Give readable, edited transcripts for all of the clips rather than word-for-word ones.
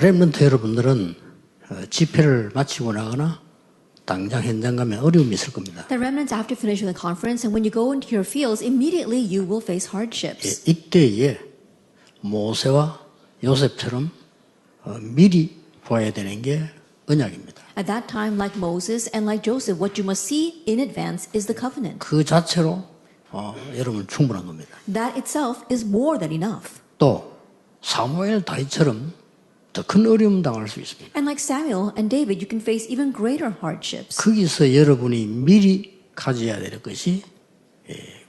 렘넌트 여러분들은 집회를 마치고 나거나 당장 현장 가면 어려움이 있을 겁니다. The remnants after finishing the conference and when you go into your fields, immediately you will face hardships. 이때에 모세와 요셉처럼 미리 보아야 되는 게 언약입니다. At that time, like Moses and like Joseph, what you must see in advance is the covenant. 그 자체로 여러분 충분한 겁니다. That itself is more than enough. 또 사무엘 다윗처럼 더 큰 어려움 당할 수 있습니다. And like Samuel and David, you can face even greater hardships. 거기서 여러분이 미리 가져야 될 것이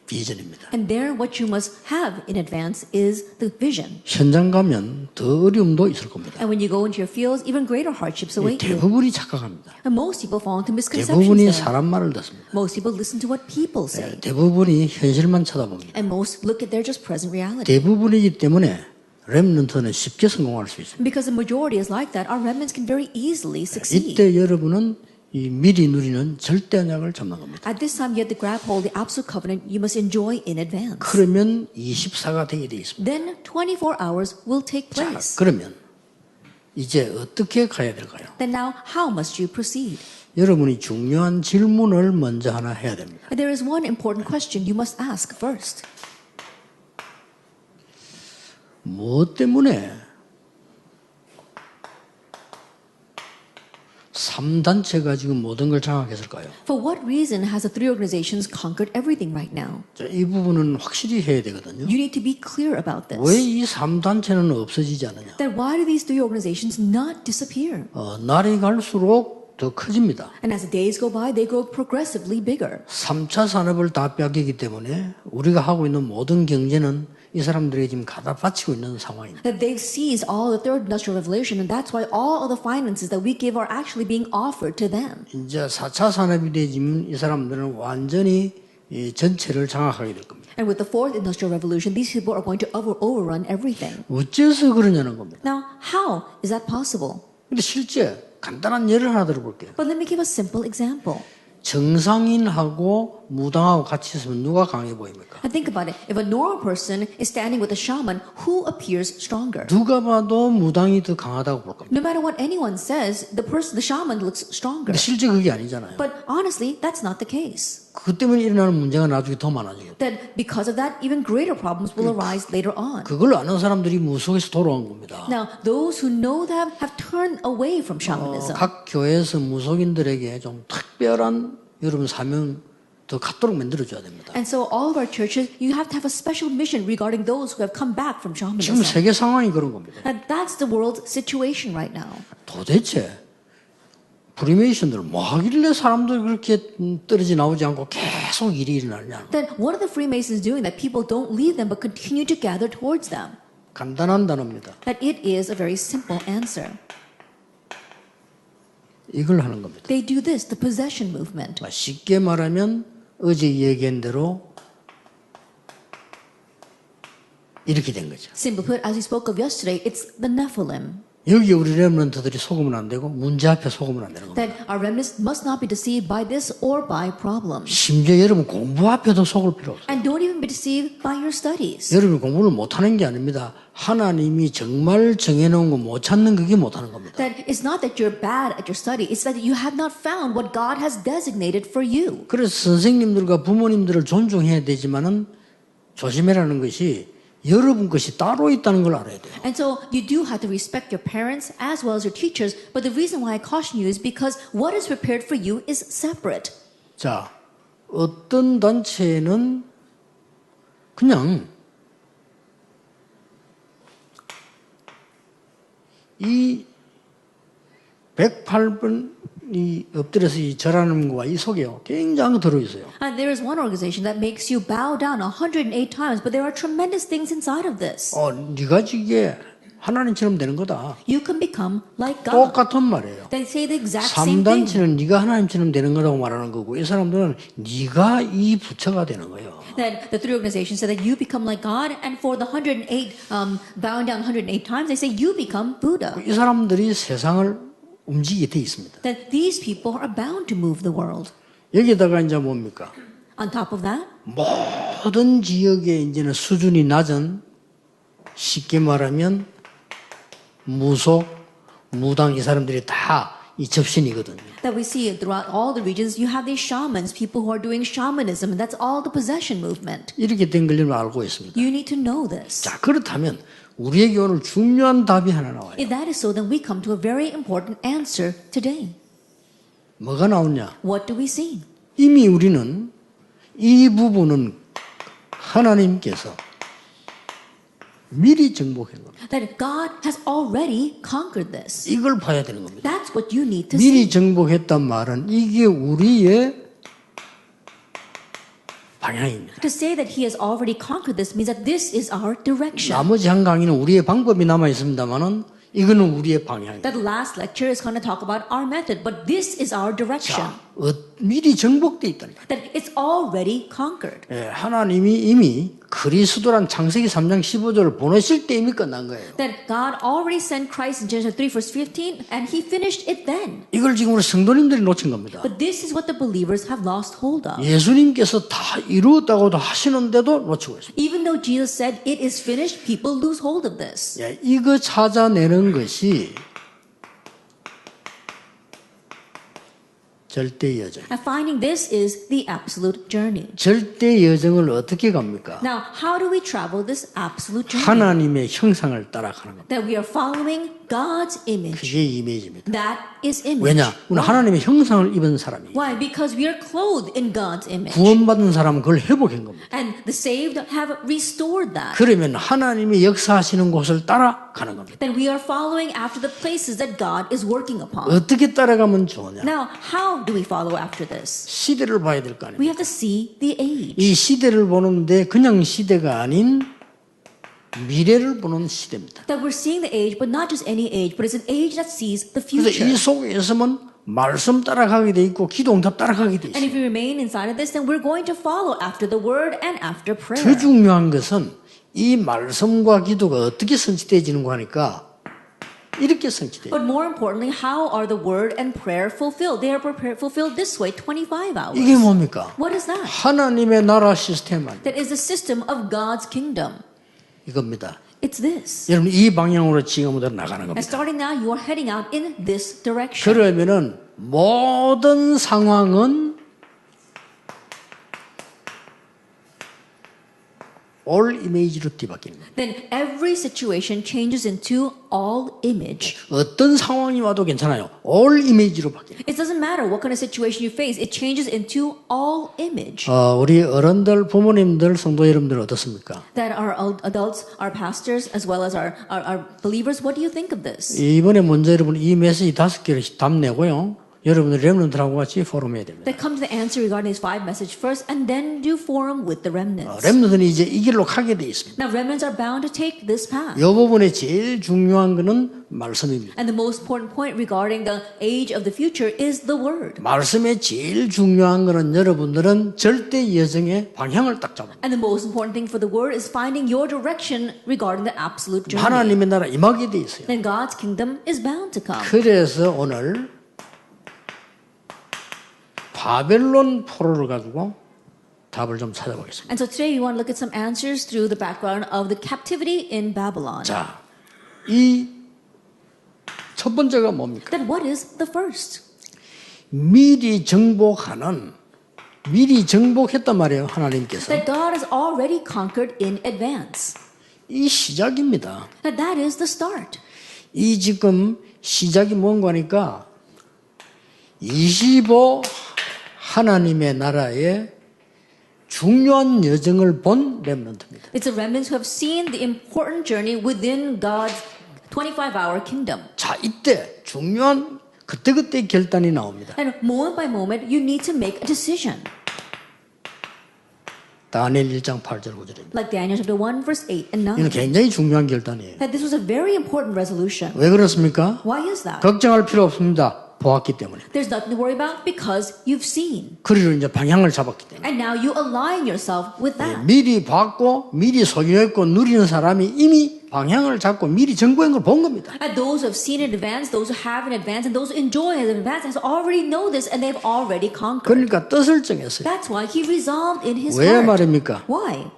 비전입니다. And there, what you must have in advance is the vision. 현장 가면 더 어려움도 있을 겁니다. And when you go into your fields, even greater hardships await you. 대부분이 착각합니다. And most people fall into misconceptions 대부분이 there. 사람 말을 듣습니다. Most people listen to what people say. 대부분이 현실만 쳐다봅니다. And most look at their just present reality. 대부분이기 때문에 렘넌트는 쉽게 성공할 수 있습니다. Because the majority is like that, our remnants can very easily succeed. 이때 여러분은 이 미리 누리는 절대 언약을 잡는 겁니다. At this time, you have to grab hold of the absolute covenant you must enjoy in advance. 그러면 24가 되게 되어 있습니다. Then 24 hours will take 자, place. 그러면 이제 어떻게 가야 될까요? Then now, how must you proceed? 여러분이 중요한 질문을 먼저 하나 해야 됩니다. There is one important question you must ask first. 무엇 때문에 3단체가 지금 모든 걸 장악했을까요? For what reason has the three organizations conquered everything right now? 자, 이 부분은 확실히 해야 되거든요. You need to be clear about this. 왜 이 3단체는 없어지지 않느냐? Then why do these three organizations not disappear? 날이 갈수록 더 커집니다. And as the days go by, they grow progressively bigger. 3차 산업을 다 뺏기기 때문에 우리가 하고 있는 모든 경제는 이 사람들이 지금 갖다 바치고 있는 상황입니다. That they've seized all the third industrial revolution, and that's why all of the finances that we give are actually being offered to them. 이제 4차 산업이 되지면 이 사람들은 완전히 이 전체를 장악하게 될 겁니다. And with the fourth industrial revolution, these people are going to overrun everything. 어째서 그러냐는 겁니다. Now, how is that possible? 근데 실제 간단한 예를 하나 들어볼게요. But let me give a simple example. 정상인하고 무당하고 같이 있으면 누가 강해 보입니까? And think about it. If a normal person is standing with a shaman, who appears stronger? 누가 봐도 무당이 더 강하다고 볼 겁니다. No matter what anyone says, the shaman looks stronger. 근데 실제 그게 아니잖아요. But honestly, that's not the case. 그 때문에 일어나는 문제가 나중에 더 많아져요. That because of that, even greater problems will arise later on. 그걸 아는 사람들이 무속에서 돌아온 겁니다. Now, those who know that have turned away from shamanism. 각 교회에서 무속인들에게 좀 특별한 여러분 사명 더 갖도록 만들어줘야 됩니다. And so all of our churches, you have to have a special mission regarding those who have come back from 지금 shamanism. 세계 상황이 그런 겁니다. And that's the world's situation right now. 도대체 프리메이션들 뭐 하길래 사람들 그렇게 떨어져 나오지 않고 계속 일이 일어나냐? Then what are the Freemasons doing that people don't leave them but continue to gather towards them? 간단한 단어입니다. That it is a very simple answer. 이걸 하는 겁니다. They do this, the possession movement. 쉽게 말하면 어제 얘기한 대로 이렇게 된 거죠. Simply put, as we spoke of yesterday, it's the Nephilim. 여기 우리 렘넌트들이 속으면 안 되고 문제 앞에 속으면 안 되는 겁니다. That our remnants must not be deceived by this or by problems. 심지어 여러분 공부 앞에도 속을 필요 없어요. And don't even be deceived by your studies. 여러분이 공부를 못하는 게 아닙니다. 하나님이 정말 정해놓은 거 못 찾는 그게 못하는 겁니다. That it's not that you're bad at your study, it's that you have not found what God has designated for you. 그래서 선생님들과 부모님들을 존중해야 되지만은 조심해라는 것이 여러분 것이 따로 있다는 걸 알아야 돼요. And so you do have to respect your parents as well as your teachers, but the reason why I caution you is because what is prepared for you is separate. 자, 어떤 단체는 그냥 이 108번이 엎드려서 이 절하는 거와 이 속에요. 굉장히 들어있어요. And there is one organization that makes you bow down 108 times, but there are tremendous things inside of this. 네가 지게 하나님처럼 되는 거다. You can become like God. 똑같은 말이에요. They say the exact same thing. 3단체는 네가 하나님처럼 되는 거라고 말하는 거고 이 사람들은 네가 이 부처가 되는 거예요. That the three organizations say that you become like God, and for the 108, bowing down 108 times, they say you become Buddha. 이 사람들이 세상을 움직이게 돼 있습니다. That these people are bound to move the world. 여기다가 이제 뭡니까? On top of that, 모든 지역에 이제는 수준이 낮은 쉽게 말하면 무속, 무당 이 사람들이 다 이 접신이거든요. That we see throughout all the regions, you have these shamans, people who are doing shamanism, and that's all the possession movement. 이렇게 된 걸 알고 있습니다. You need to know this. 자, 그렇다면 우리에게 오늘 중요한 답이 하나 나와요. If that is so, then we come to a very important answer today. 뭐가 나오냐? What do we see? 이미 우리는 이 부분은 하나님께서 미리 정복한 겁니다. That God has already conquered this. 이걸 봐야 되는 겁니다. That's what you need to 미리 see. 정복했단 말은 이게 우리의 방향입니다. To say that He has already conquered this means that this is our direction. 나머지 한 강의는 우리의 방법이 남아 있습니다만은 이거는 우리의 방향입니다. That last lecture is going to talk about our method, but this is our direction. 자, 미리 정복돼 있다는 거예요. That it's already conquered. 예, 하나님이 이미 그리스도란 창세기 3장 15절을 보내실 때 이미 끝난 거예요. That God already sent Christ in Genesis 3 verse 15 and He finished it then. 이걸 지금 우리 성도님들이 놓친 겁니다. But this is what the believers have lost hold of. 예수님께서 다 이루었다고도 하시는데도 놓치고 있습니다. Even though Jesus said it is finished, people lose hold of this. 예, 이거 찾아내는 것이 절대 여정. And finding this is the absolute journey. 절대 여정을 어떻게 갑니까? Now, how do we travel this absolute journey? 하나님의 형상을 따라가는 겁니다. That we are following God's image. 그게 이미지입니다. That is image. 왜냐? 우리는 하나님의 형상을 입은 사람이 Why? Because we are clothed in God's image. 구원받은 사람은 그걸 회복한 겁니다. And the saved have restored that. 그러면 하나님이 역사하시는 곳을 따라가는 겁니다. Then we are following after the places that God is working upon. 어떻게 따라가면 좋으냐? Now, how do we follow after this? 시대를 봐야 될 거 아닙니까? We have to see the age. 이 시대를 보는데 그냥 시대가 아닌 미래를 보는 시대입니다. That we're seeing the age, but not just any age, but it's an age that sees the 그래서 future. 이 속에 있으면 말씀 따라가게 돼 있고 기도응답 따라가게 돼 And 있어요. if we remain inside of this, then we're going to follow after the word and after prayer. 더 중요한 것은 이 말씀과 기도가 어떻게 성취되어지는 거 하니까 이렇게 성취돼요. But more importantly, how are the word and prayer fulfilled? They are fulfilled this way, 25 hours. 이게 뭡니까? What is that? 하나님의 나라 시스템 아니에요. That is the system of God's kingdom. 이겁니다. It's this. 여러분 이 방향으로 지금부터 나가는 And 겁니다. starting now, you are heading out in this direction. 그러면은 모든 상황은 all image로 뒤바뀌는 거예요. Then every situation changes into all image. 어떤 상황이 와도 괜찮아요. all image로 바뀌는 It doesn't matter what kind of situation you face, it changes into all image. 거예요. 우리 어른들, 부모님들, 성도 여러분들 어떻습니까? That our adults, our pastors, as well as our believers, what do you think of this? 이번에 먼저 여러분 이 메시지 5개를 답내고요. 여러분들 렘넌트하고 같이 포럼해야 됩니다. That comes to answer regarding these 5 messages first, and then do forum with the remnants. 렘넌트는 이제 이 길로 가게 돼 있습니다. Now, remnants are bound to take this path. 이 부분에 제일 중요한 거는 말씀입니다. And the most important point regarding the age of the future is the word. 말씀에 제일 중요한 거는 여러분들은 절대 여정의 방향을 딱 잡아요. And the most important thing for the word is finding your direction regarding the absolute journey. 하나님의 나라 임하게 돼 있어요. Then God's kingdom is bound to come. 그래서 오늘 바벨론 포로를 가지고 답을 좀 찾아보겠습니다. And so today we want to look at some answers through the background of the captivity in Babylon. 자, 이 첫 번째가 뭡니까? Then what is the first? 미리 정복했단 말이에요, 하나님께서. That God has already conquered in advance. 이 시작입니다. That is the start. 이 지금 시작이 뭔가 하니까 25 하나님의 나라의 중요한 여정을 본 렘넌트입니다. It's the remnants who have seen the important journey within God's 25-hour kingdom. 자, 이때 중요한 그때그때 결단이 나옵니다. And moment by moment, you need to make a decision. 다니엘 1장 8절 9절입니다. Like Daniel chapter 1, verse 8 and 9. 이는 굉장히 중요한 결단이에요. That this was a very important resolution. 왜 그렇습니까? Why is that? 걱정할 필요 없습니다. 보았기 때문에. There's nothing to worry about because you've seen. 그리고 이제 방향을 잡았기 때문에. And now you align yourself with that. 미리 봤고 미리 소유했고 누리는 사람이 이미 방향을 잡고 미리 정보한 걸 본 겁니다. And those who have seen in advance, those who have in advance, and those who enjoy in advance has already know this and they've already conquered. 그러니까 뜻을 정했어요. That's why he resolved in his 왜 heart. 말입니까? Why?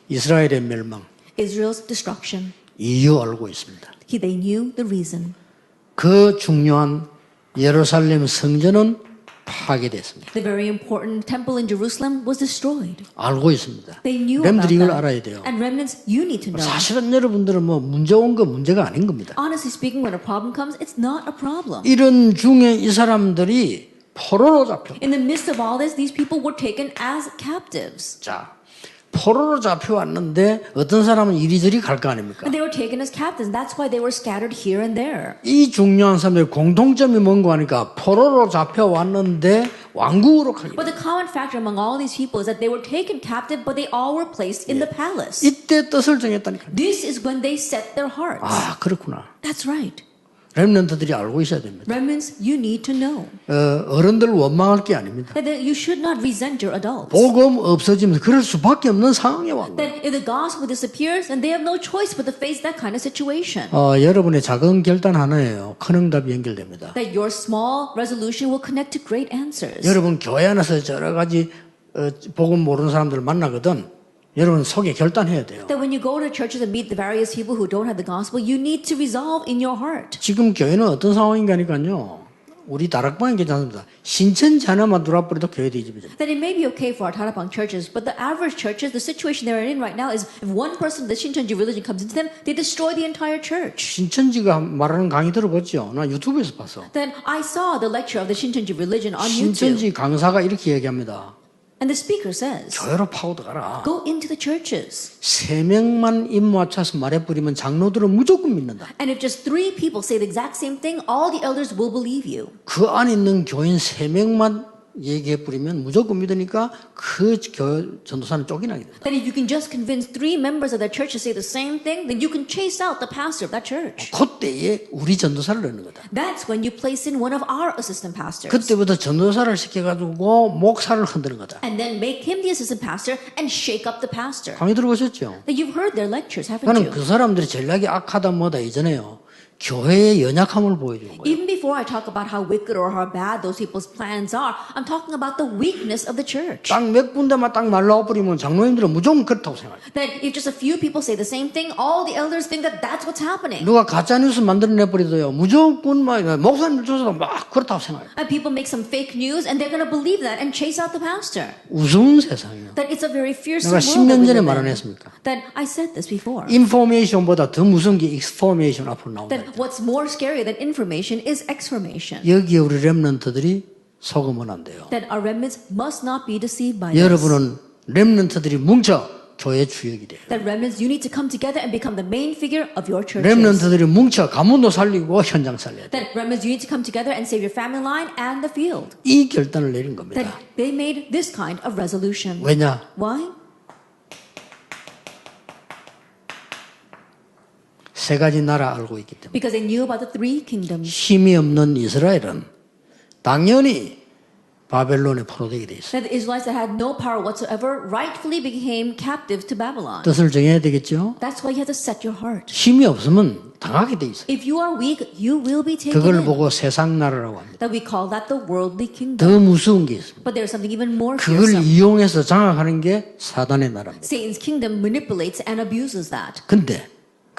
이스라엘의 멸망 Israel's destruction. 이유 알고 있습니다. They knew the reason. 그 중요한 예루살렘 성전은 파괴됐습니다. The very important temple in Jerusalem was destroyed. 알고 있습니다. They knew about 렘들이 이걸 that. 알아야 돼요. And remnants, you need to know. 사실은 여러분들은 뭐 문제 온 거 문제가 아닌 겁니다. Honestly speaking, when a problem comes, it's not a problem. 이런 중에 이 사람들이 포로로 잡혀. In the midst of all this, these people were taken as captives. 자, 포로로 잡혀왔는데 어떤 사람은 이리저리 갈 거 아닙니까? And they were taken as captives. That's why they were scattered here and there. 이 중요한 사람들의 공통점이 뭔가 하니까 포로로 잡혀왔는데 왕국으로 가게 But the common factor among all these people is that they were taken captive, but they all were placed in the palace. 이때 뜻을 정했다니까. This is when they set their hearts. 아, 그렇구나. That's right. 렘넌트들이 알고 있어야 됩니다. Remnants, you need to know 어른들 원망할 게 아닙니다. that you should not resent your adults. 복음 없어지면서 그럴 수밖에 없는 상황에 왔는 거예요. That if the gospel disappears, then they have no choice but to face that kind of situation. 여러분의 작은 결단 하나예요. 큰 응답이 연결됩니다. That your small resolution will connect to great answers. 여러분 교회 안에서 여러 가지 복음 모르는 사람들을 만나거든. 여러분 속에 결단해야 돼요. That when you go to churches and meet the various people who don't have the gospel, you need to resolve in your heart. 지금 교회는 어떤 상황인가니까요. 우리 다락방은 괜찮습니다. 신천지 하나만 들어와버려도 교회 뒤집어집니다. That it may be okay for our Tarapang churches, but the average churches, the situation they're in right now is if one person of the Shincheonji religion comes into them, they destroy the entire church. 신천지가 말하는 강의 들어봤죠? 나 유튜브에서 봤어. Then I saw the lecture of the Shincheonji religion on YouTube, 신천지 강사가 이렇게 얘기합니다. and the speaker says, 교회로 파고들어가라. go into the churches. 3명만 입 맞춰서 말해버리면 장로들은 무조건 믿는다. And if just 3 people say the exact same thing, all the elders will believe you. 그 안에 있는 교인 3명만 얘기해버리면 무조건 믿으니까 그 전도사는 쫓겨나게 된다. That if you can just convince 3 members of that church to say the same thing, then you can chase out the pastor of that church. 그때에 우리 전도사를 넣는 거다. That's when you place in one of our assistant pastors. 그때부터 전도사를 시켜가지고 목사를 흔드는 거다. And then make him the assistant pastor and shake up the pastor. 강의 들어보셨죠? That you've heard their lectures, haven't 나는 you? 그 사람들이 전략이 악하다 뭐다 이전에요. 교회의 연약함을 보여주는 거예요. Even before I talk about how wicked or how bad those people's plans are, I'm talking about the weakness of the church. 딱 몇 군데만 딱 날라와버리면 장로님들은 무조건 그렇다고 생각해요. That if just a few people say the same thing, all the elders think that that's what's happening. 누가 가짜뉴스 만들어내버리도요. 무조건 막 목사님들 조사도 막 그렇다고 생각해요. And people make some fake news and they're going to believe that and chase out the pastor. 우스운 세상이에요. That it's a very fearsome 내가 world 10년 that we 전에 live 말 안 in. 했습니까? That I said this before. 인포메이션보다 더 무서운 게 익스포메이션 앞으로 나온다. That what's more scary than information is exformation. 여기에 우리 렘넌트들이 속으면 안 돼요. That our remnants must not be deceived by this. 여러분은 렘넌트들이 뭉쳐 교회 주역이 돼요. That remnants, you need to come together and become the main figure of your churches. 렘넌트들이 뭉쳐 가문도 살리고 현장 살려야 돼요. That remnants, you need to come together and save your family line and the field. 이 결단을 내린 겁니다. That they made this kind of resolution. 왜냐? Why? 세 가지 나라 알고 있기 때문에. Because they knew about the 3 kingdoms. 힘이 없는 이스라엘은 당연히 바벨론에 포로되게 돼 있어요. That the Israelites that had no power whatsoever rightfully became captives to Babylon. 뜻을 정해야 되겠죠? That's why you have to set your heart. 힘이 없으면 당하게 돼 있어요. If you are weak, you will be taken 그걸 in. 보고 세상 나라라고 합니다. That we call that the worldly kingdom. 더 무서운 게 있습니다. But there's something even more 그걸 fearsome. 이용해서 장악하는 게 사단의 나라입니다. Satan's kingdom manipulates and abuses that. 근데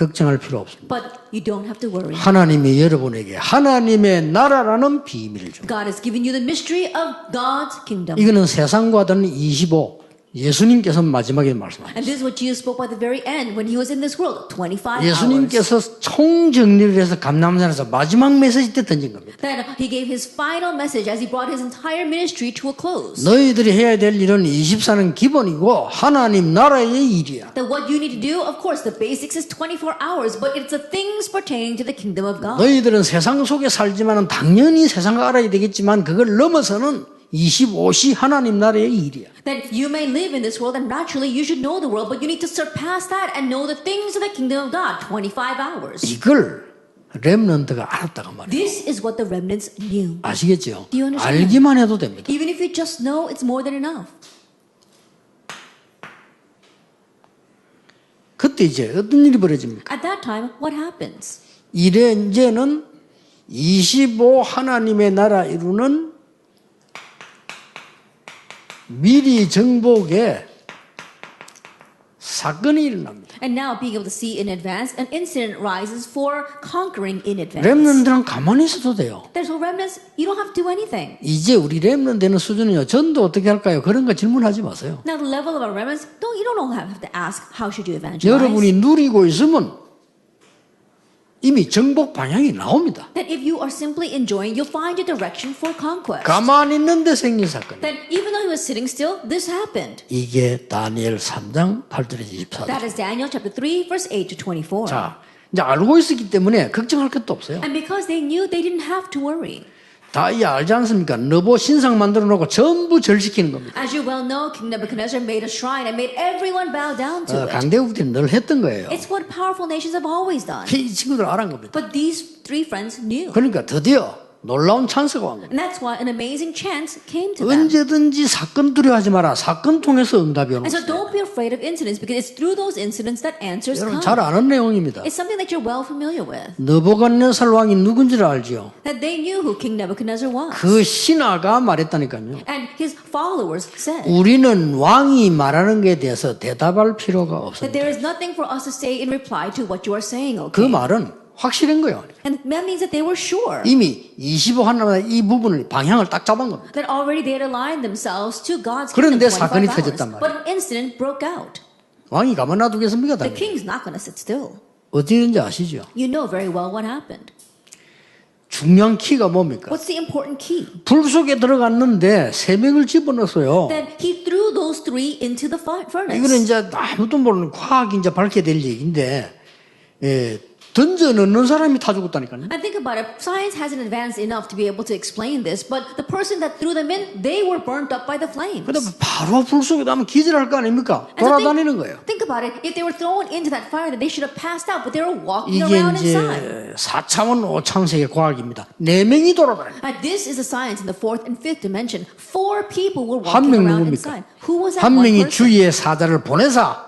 걱정할 필요 없습니다. But you don't have to worry. 하나님이 여러분에게 하나님의 나라라는 비밀을 줍니다. God has given you the mystery of God's kingdom. 이거는 세상과 다른 25 예수님께서 마지막에 말씀하셨어요. And this is what Jesus spoke by the very end when he was in this world, 25 hours. 예수님께서 총정리를 해서 감남산에서 마지막 메시지 때 던진 겁니다. That he gave his final message as he brought his entire ministry to a close. 너희들이 해야 될 일은 24는 기본이고 하나님 나라의 일이야. That what you need to do, of course, the basics is 24 hours, but it's the things pertaining to the kingdom of God. 너희들은 세상 속에 살지만은 당연히 세상을 알아야 되겠지만 그걸 넘어서는 25시 하나님 나라의 일이야. That you may live in this world and naturally you should know the world, but you need to surpass that and know the things of the kingdom of God, 25 hours. 이걸 렘넌트가 알았다고 말이에요. This is what the remnants knew. 아시겠죠? Do you understand? 알기만 해도 됩니다. Even if you just know, it's more than enough. 그때 이제 어떤 일이 벌어집니까? At that time, what happens? 이제는 25 하나님의 나라 이루는 미리 정복의 사건이 일어납니다. And now being able to see in advance, an incident rises for conquering in advance. 렘넌트는 가만히 있어도 돼요. There's no remnants, you don't have to do anything. 이제 우리 렘넌트 되는 수준은요. 전도 어떻게 할까요? 그런 거 질문하지 마세요. Now the level of our remnants, you don't have to ask how should you evangelize. 여러분이 누리고 있으면 이미 정복 방향이 나옵니다. That if you are simply enjoying, you'll find a direction for conquest. 가만히 있는데 생긴 사건이에요. That even though he was sitting still, this happened. 이게 다니엘 3장 8절에서 24절. That is Daniel chapter 3, verse 8 to 24. 자, 이제 알고 있었기 때문에 걱정할 것도 없어요. And because they knew, they didn't have to worry. 다 이 알지 않습니까? 너보 신상 만들어 놓고 전부 절시키는 겁니다. As you well know, King Nebuchadnezzar made a shrine and made everyone bow down to it. 강대국들이 늘 했던 거예요. It's what powerful nations have always done. 이 친구들 알은 겁니다. But these three friends knew. 그러니까 드디어 놀라운 찬스가 온 겁니다. And that's why an amazing chance came to them. 언제든지 사건 두려워하지 마라. 사건 통해서 응답이 오는 And so 거예요. don't be afraid of incidents because it's through those incidents that answers 여러분 come. 잘 아는 내용입니다. It's something that you're well familiar with. 느부갓네살 왕이 누군지를 알지요. That they knew who King Nebuchadnezzar was. 그 신하가 말했다니까요. And his followers said 우리는 왕이 말하는 것에 대해서 대답할 필요가 that 없습니다. there is nothing for us to say in reply to what you are saying, 그 okay? 말은 확실한 거예요. And that means that they were sure. 이미 25 하나마다 이 부분을 방향을 딱 잡은 겁니다. That already they had aligned themselves to God's 그런데 kingdom 25 사건이 hours. 터졌단 말이에요. But an incident broke out. 왕이 가만 놔두겠습니까? The 당연히. king's not going to sit still. 어디 있는지 아시죠? You know very well what happened. 중요한 키가 뭡니까? What's the important key? 불 속에 들어갔는데 세 명을 집어넣었어요. That he threw those three into the furnace. 이거는 이제 아무도 모르는 과학이 이제 밝혀야 될 얘기인데, 던져 넣는 사람이 다 죽었다니까요. And think about it. Science hasn't advanced enough to be able to explain this, but the person that threw them in, they were burnt up by the flames. 근데 바로 불 속에 나면 기절할 거 아닙니까? 돌아다니는 거예요. Think about it. If they were thrown into that fire, then they should have passed out, but they were walking 이게 around inside. 이제 4차원 5창세의 과학입니다. 4명이 돌아다녀요. This is a science in the fourth and fifth dimension. 4 people were 한 walking 명 around 누굽니까? inside. Who was that 한 one 명이 person? 주위에 사자를 보내사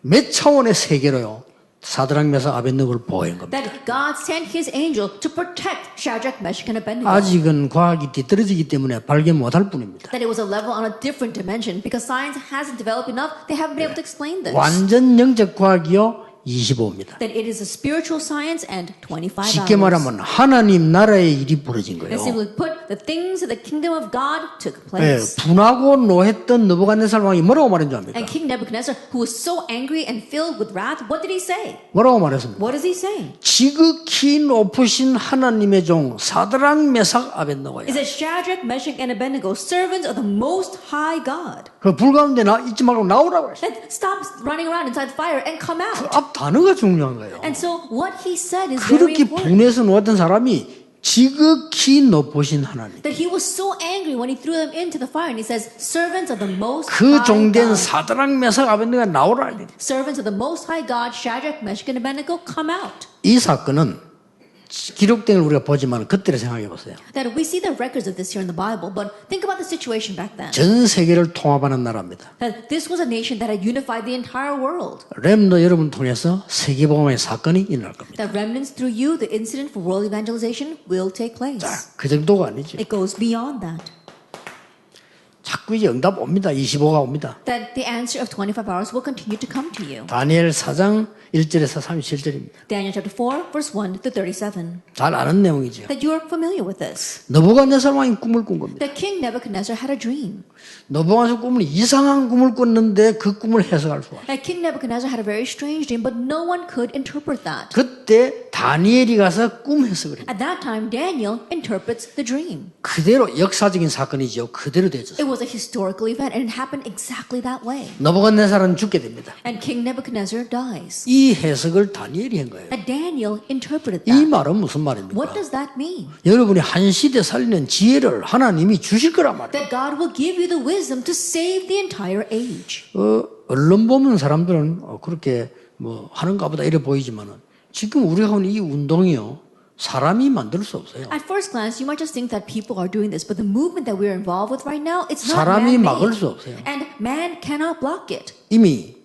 몇 차원의 세계로요. 사드락 메삭 아벳느고를 보호한 겁니다. That God sent His angel to protect Shadrach, Meshach, and Abednego. 아직은 과학이 뒤떨어지기 때문에 발견 못할 뿐입니다. That it was a level on a different dimension because science hasn't developed enough. They haven't been able to explain this. 완전 영적 과학이요 25입니다. That it is a spiritual science and 25 쉽게 hours. 말하면 하나님 나라의 일이 벌어진 And 거예요. simply put, the things of the kingdom of God took 예, place. 분하고 노했던 느부갓네살 왕이 뭐라고 말한 줄 압니까? And King Nebuchadnezzar, who was so angry and filled with wrath, what did he say? 뭐라고 말했습니까? What does he say? 지극히 높으신 하나님의 종 사드락 메삭 아벳느고야. It says Shadrach, Meshach, and Abednego, servants of the Most High God. 그 불 가운데 있지 말고 나오라고 했어요. That stop running around inside fire and come out. 앞 단어가 중요한 거예요. And so what he said is very 그렇게 important. 분해서 놓았던 사람이 지극히 높으신 하나님. That he was so angry when he threw them into the fire, and he says, "Servants of the Most 그 High 종된 God, 사드락 메삭 아벳느고가 나오라. servants of the Most High God, Shadrach, Meshach, and Abednego, come out." 이 사건은 기록된 걸 우리가 보지만 그때를 생각해 보세요. That we see the records of this here in the Bible, but think about the situation back then. 전 세계를 통합하는 나라입니다. That this was a nation that had unified the entire world. 렘너 여러분 통해서 세계복음의 사건이 일어날 겁니다. That remnants through you, the incident for world evangelization will take place. 그 정도가 아니죠. It goes beyond that. 자꾸 이제 응답 옵니다. 25가 옵니다. That the answer of 25 hours will continue to come to you. 다니엘 4장 1절에서 37절입니다. Daniel chapter 4, verse 1 to 37. 잘 아는 내용이죠. That you are familiar with this. 느부갓네살 왕이 꿈을 꾼 겁니다. That King Nebuchadnezzar had a dream. 느부갓네살 꿈은 이상한 꿈을 꿨는데 그 꿈을 해석할 수가 없어요. That King Nebuchadnezzar had a very strange dream, but no one could interpret that. 그때 다니엘이 가서 꿈 해석을 해요. At that time, Daniel interprets the dream. 그대로 역사적인 사건이죠. 그대로 되죠. It was a historical event, and it happened exactly that way. 느부갓네살은 죽게 됩니다. And King Nebuchadnezzar dies. 이 해석을 다니엘이 한 거예요. And Daniel interpreted 이 that. 말은 무슨 말입니까? What does that mean? 여러분이 한 시대 살리는 지혜를 하나님이 주실 거란 말이에요. That God will give you the wisdom to save the entire age. 언론 보는 사람들은 그렇게 뭐 하는가 보다 이래 보이지만은 지금 우리가 하는 이 운동이요. 사람이 만들 수 없어요. At first glance, you might just think that people are doing this, but the movement that we're involved with right now, it's not 사람이 막을 man-made. 수 없어요. And man cannot block it. 이미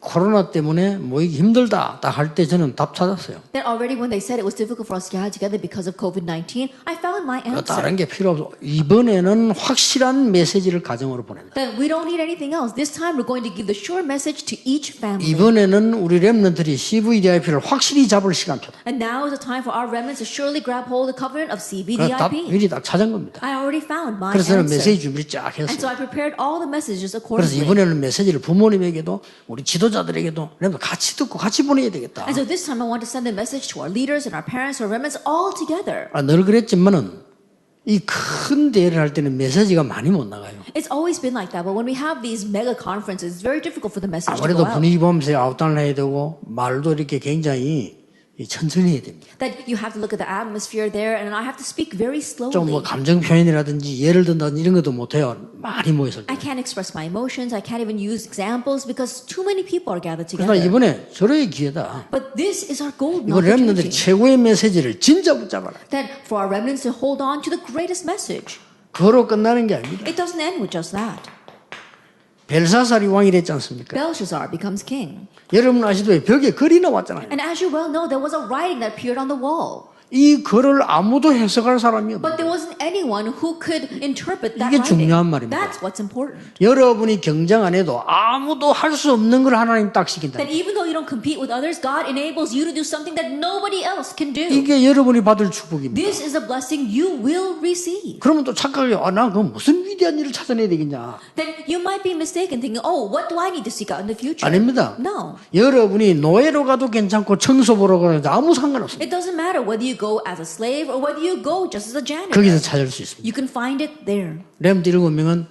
코로나 때문에 모이기 힘들다 딱 할 때 저는 답 찾았어요. Then already when they said it was difficult for us to gather together because of COVID-19, I found my answer. 다른 게 필요 없어. 이번에는 확실한 메시지를 가정으로 보낸다. That we don't need anything else. This time we're going to give the sure message to each family. 이번에는 우리 렘넌트들이 CVDIP를 확실히 잡을 시간표다. And now is the time for our remnants to surely grab hold of the covenant of 답 CVDIP. 미리 딱 찾은 겁니다. I already found my 그래서 저는 answer. 메시지 준비를 쫙 And so 했어요. I prepared all the messages 그래서 accordingly. 이번에는 메시지를 부모님에게도 우리 지도자들에게도 렘넌트 같이 듣고 같이 보내야 되겠다. And so this time I want to send the message to our leaders and our parents, our remnants, all together. 늘 그랬지만은 이 큰 대회를 할 때는 메시지가 많이 못 나가요. It's always been like that, but when we have these mega conferences, it's very difficult for the message to 아무래도 go out. 분위기 보면서 아웃다운을 해야 되고 말도 이렇게 굉장히 천천히 해야 됩니다. That you have to look at the atmosphere there, and I have to speak very 좀 slowly. 뭐 감정 표현이라든지 예를 든다든지 이런 것도 못해요. 많이 모였을 때. I can't express my emotions. I can't even use examples because too many people are gathered 그러나 together. 이번에 저의 기회다. But this is our golden 이번 렘넌트들이 opportunity. 최고의 메시지를 진짜 붙잡아라. That for our remnants to hold on to the greatest message. 그거로 끝나는 게 아닙니다. It doesn't end with just that. 벨사살이 왕이 됐지 않습니까? Belshazzar becomes king. 여러분 아시다시피 벽에 글이 나왔잖아요. And as you well know, there was a writing that appeared on the wall. 이 글을 아무도 해석할 사람이 But 없어요. there wasn't anyone who could interpret that 이게 writing. 중요한 말입니다. That's what's important. 여러분이 경쟁 안 해도 아무도 할 수 없는 걸 하나님 딱 시킨다. That even though you don't compete with others, God enables you to do something that nobody else can do. 이게 여러분이 받을 축복입니다. This is a blessing you will receive. 그러면 또 착각해요. 나 그럼 무슨 위대한 일을 찾아내야 되겠냐. Then you might be mistaken thinking, oh, what do I need to seek out in the future? 아닙니다. No. 여러분이 노예로 가도 괜찮고 청소 보러 가도 아무 상관없습니다. It doesn't matter whether you go as a slave or whether you go just as a janitor. 거기서 찾을 수 있습니다. You can find it there. 렘드 7명은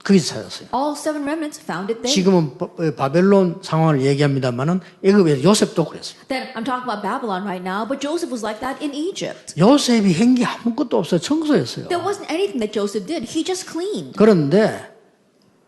거기서 찾았어요. All 7 remnants found it there. 지금은 바벨론 상황을 얘기합니다만은 애굽의 요셉도 그랬어요. Then I'm talking about Babylon right now, but Joseph was like that in Egypt. 요셉이 한 게 아무것도 없어요. 청소했어요. There wasn't anything that Joseph did. He just cleaned. 그런데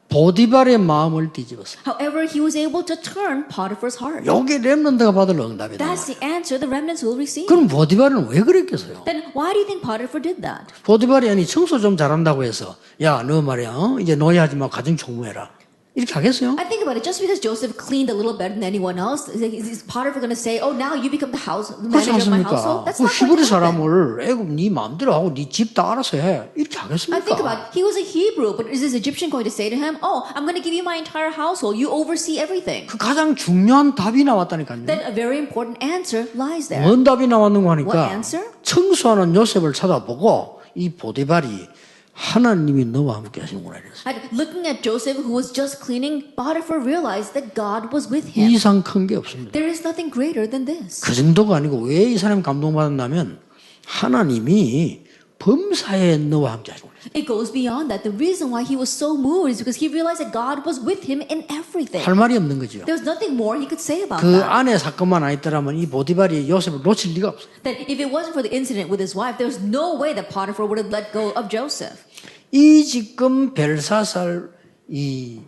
보디발의 마음을 뒤집었어요. However, he was able to turn Potiphar's heart. 요게 렘넌트가 받을 응답이다. That's the answer the remnants will receive. 그럼 보디발은 왜 그랬겠어요? Then why do you think Potiphar did that? 보디발이 아니 청소 좀 잘한다고 해서 야 너 말이야 이제 노예하지 마 가정 총무해라 이렇게 하겠어요? I think about it. Just because Joseph cleaned a little better than anyone else, is Potiphar going to say, "Oh, now you become the 그렇지 manager of my 않습니까? household"? That's 그 not going 히브리 to happen. 사람을 애굽 네 마음대로 하고 네 집 다 알아서 해 이렇게 I 하겠습니까? think about it. He was a Hebrew, but is this Egyptian going to say to him, "Oh, I'm going to give you my entire household. You oversee everything"? 그 가장 중요한 답이 나왔다니까요. Then a very important answer lies there. 뭔 답이 나왔는고 What 하니까 answer? 청소하는 요셉을 찾아보고 이 보디발이 하나님이 너와 함께 하시는구나 이랬어요. And looking at Joseph, who was just cleaning, Potiphar realized that God was with 이 him. 이상 큰 게 없습니다. There is nothing greater than this. 그 정도가 아니고 왜 이 사람이 감동받았냐면 하나님이 범사에 너와 함께 하시고 It goes beyond that. The reason why he was so moved is because he realized that God was with him in everything. 할 말이 없는 거죠. There was nothing more he could say about 그 that. 안에 사건만 아니더라면 이 보디발이 요셉을 놓칠 리가 없어요. That if it wasn't for the incident with his wife, there was no way that Potiphar would have let go of Joseph. 이 지금 벨사살 이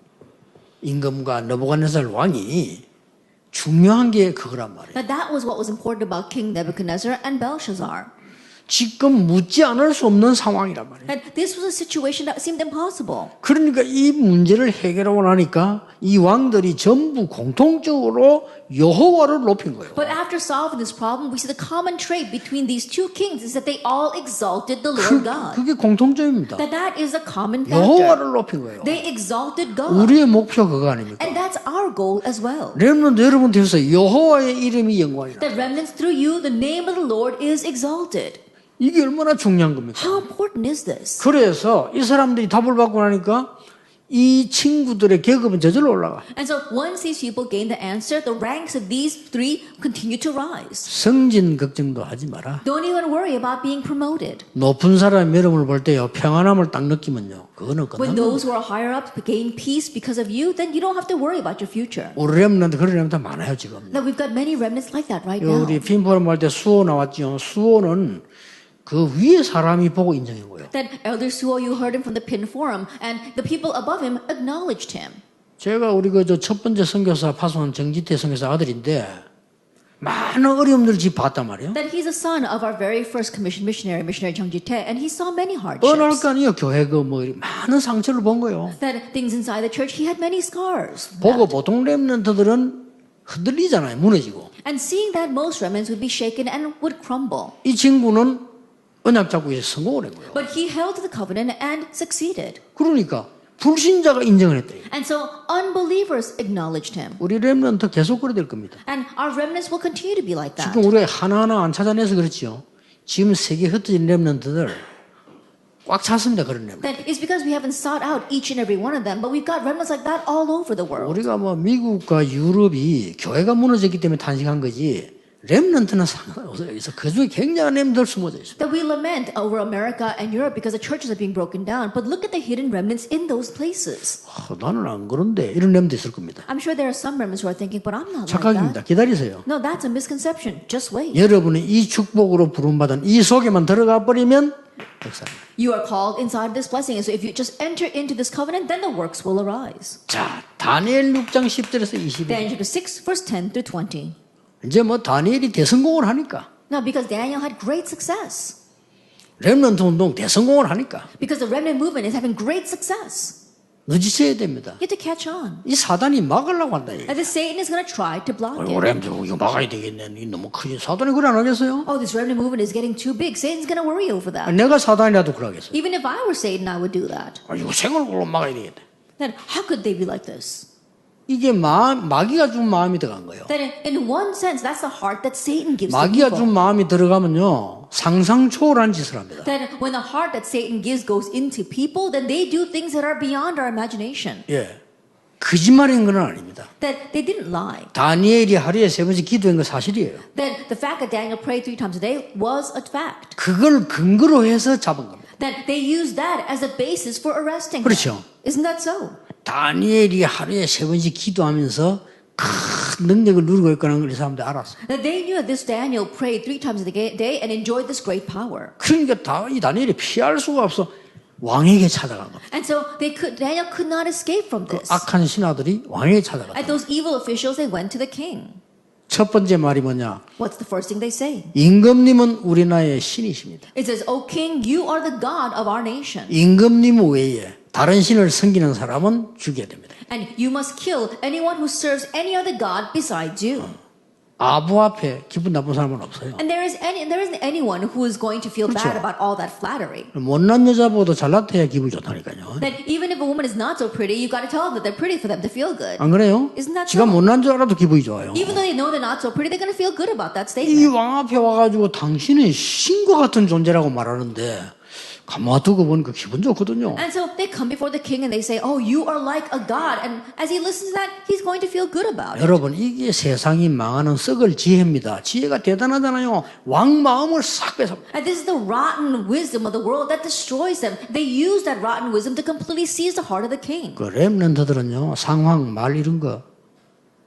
임금과 느부갓네살 왕이 중요한 게 그거란 말이에요. Now that was what was important about King Nebuchadnezzar and Belshazzar. 지금 묻지 않을 수 없는 상황이란 말이에요. And this was a situation that seemed impossible. 그러니까 이 문제를 해결하고 나니까 이 왕들이 전부 공통적으로 여호와를 높인 거예요. But after solving this problem, we see the common trait between these two kings is that they all exalted the Lord God. 그게 공통점입니다. That is a common 여호와를 factor. 높인 거예요. They exalted God. 우리의 목표 그거 아닙니까? And that's our goal as well. 렘넌트 여러분 되어서 여호와의 이름이 영광이라. That remnants through you, the name of the Lord is exalted. 이게 얼마나 중요한 겁니까? How important is this? 그래서 이 사람들이 답을 받고 나니까 이 친구들의 계급은 저절로 올라가. And so once these people gain the answer, the ranks of these 3 continue to rise. 승진 걱정도 하지 마라. Don't even worry about being promoted. 높은 사람 여러분을 볼 때요 평안함을 딱 느끼면요 그거는 끝난 When those 거예요. who are higher up gain peace because of you, then you don't have to worry about your future. 우리 렘넌트 그런 렘넌트 많아요 지금. Now we've got many remnants like that right now. 우리 핀포럼 할 때 수호 나왔죠. 수호는 그 위에 사람이 보고 인정한 거예요. That Elder Suo, you heard him from the Pin Forum, and the people above him acknowledged him. 제가 우리 그 첫 번째 선교사 파송한 정지태 선교사 아들인데 많은 어려움들을 봤단 말이에요. That he's a son of our very first commissioned missionary Chung Ji-tae, and he saw many 어느 hardships. 날까니요 교회가 뭐 많은 상처를 본 거예요. That things inside the church, he had many scars. 보고 보통 렘넌트들은 흔들리잖아요, 무너지고. And seeing that, most remnants would be shaken and would crumble. 이 친구는 언약 잡고 이제 성공을 한 거예요. But he held to the covenant and succeeded. 그러니까 불신자가 인정을 했다. And so unbelievers acknowledged him. 우리 렘넌트 계속 그래 될 겁니다. And our remnants will continue to be like that. 지금 우리가 하나하나 안 찾아내서 그렇지요. 지금 세계 흩어진 렘넌트들 꽉 찼습니다. 그런 렘넌트. That is because we haven't sought out each and every one of them, but we've got remnants like that all over the world. 우리가 뭐 미국과 유럽이 교회가 무너졌기 때문에 탄식한 거지. 렘넌트는 상관없어요. 그래서 그 중에 굉장한 렘들 숨어져 있습니다. That we lament over America and Europe because the churches are being broken down, but look at the hidden remnants in those places. 나는 안 그런데 이런 렘도 있을 겁니다. I'm sure there are some remnants who are thinking, but I'm not like 착각입니다. that. 기다리세요. No, that's a misconception. Just wait. 여러분이 이 축복으로 부름받은 이 속에만 들어가 버리면 역사입니다. You are called inside this blessing, and so if you just enter into this covenant, then the works will arise. 자, 다니엘 6장 10절에서 20절. Daniel chapter 6, verse 10 through 20. 이제 뭐 다니엘이 대성공을 하니까 Now, because Daniel had great success, 렘넌트 운동 대성공을 하니까 because the remnant movement is having great success, 늦으셔야 됩니다. you have to catch on. 이 사단이 막으려고 한다. 이게. And the Satan is going to try to block it. 렘넌트 이거 막아야 되겠네. 이 너무 크지. 사단이 그래 안 하겠어요? Oh, this remnant movement is getting too big. Satan's going to worry over that. 내가 사단이라도 그러겠어요. Even if I were Satan, I would do that. 이거 생얼로 막아야 되겠다. Then how could they be like this? 이게 마귀가 준 마음이 들어간 거예요. That in one sense, that's the heart that Satan gives to 마귀가 준 people. 마음이 들어가면요 상상 초월한 짓을 합니다. That when the heart that Satan gives goes into people, then they do things that are beyond our imagination. 예, 거짓말인 건 아닙니다. That they didn't lie. 다니엘이 하루에 3번씩 기도한 건 사실이에요. That the fact that Daniel prayed 3 times a day was a fact. 그걸 근거로 해서 잡은 겁니다. That they used that as a basis for arresting him. 그렇죠. Isn't that so? 다니엘이 하루에 3번씩 기도하면서 큰 능력을 누리고 있다는 걸 이 사람들이 알았어요. That they knew that this Daniel prayed 3 times a day and enjoyed this great power. 그러니까 이 다니엘이 피할 수가 없어 왕에게 찾아간 겁니다. And so Daniel could not escape from this. 악한 신하들이 왕에게 찾아갔다. And those evil officials, they went to the king. 첫 번째 말이 뭐냐? What's the first thing they say? 임금님은 우리 나라의 신이십니다. It says, O king, you are the God of our nation. 임금님 외에 다른 신을 섬기는 사람은 죽여야 됩니다. And you must kill anyone who serves any other God besides you. 아부 앞에 기분 나쁜 사람은 없어요. And there isn't anyone who is going to feel bad about all that flattery. 못난 여자보다 잘났대야 기분 좋다니까요. That even if a woman is not so pretty, you got to tell them that they're pretty for them to feel good. 안 그래요? Isn't that 지가 so? 못난 줄 알아도 기분이 좋아요. Even though they know they're not so pretty, they're going to feel good about that 이 statement. 왕 앞에 와가지고 당신은 신과 같은 존재라고 말하는데 가만 두고 보니까 기분 좋거든요. And so they come before the king and they say, oh, you are like a god. And as he listens to that, he's going to feel good about it. 여러분 이게 세상이 망하는 썩을 지혜입니다. 지혜가 대단하잖아요. 왕 마음을 싹 뺏어. And this is the rotten wisdom of the world that destroys them. They use that rotten wisdom to completely seize the heart of the king. 그 렘넌트들은요 상황 말 이런 거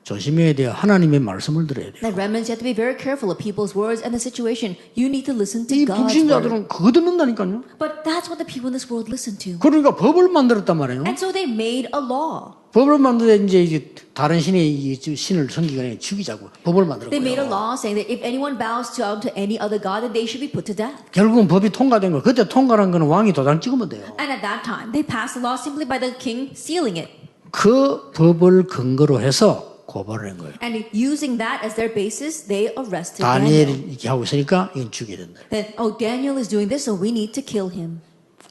조심해야 돼요. 하나님의 말씀을 들어야 돼요. That remnants, you have to be very careful of people's words and the situation. You need to listen to 이 God's word. 불신자들은 그거 듣는다니까요. But that's what the people in this world listen to. 그러니까 법을 만들었단 말이에요. And so they made a law. 법을 만들어 이제 다른 신의 신을 섬기거나 죽이자고 법을 They made a 만들었고요. law saying that if anyone bows down to any other god, then they should be put to death. 결국은 법이 통과된 거. 그때 통과한 거는 왕이 도장 찍으면 돼요. And at that time, they passed the law simply by the king sealing it. 그 법을 근거로 해서 고발을 한 거예요. And using that as their basis, they arrested 다니엘이 Daniel. 이렇게 하고 있으니까 이건 죽여야 된다. That, oh, Daniel is doing this, so we need to kill him.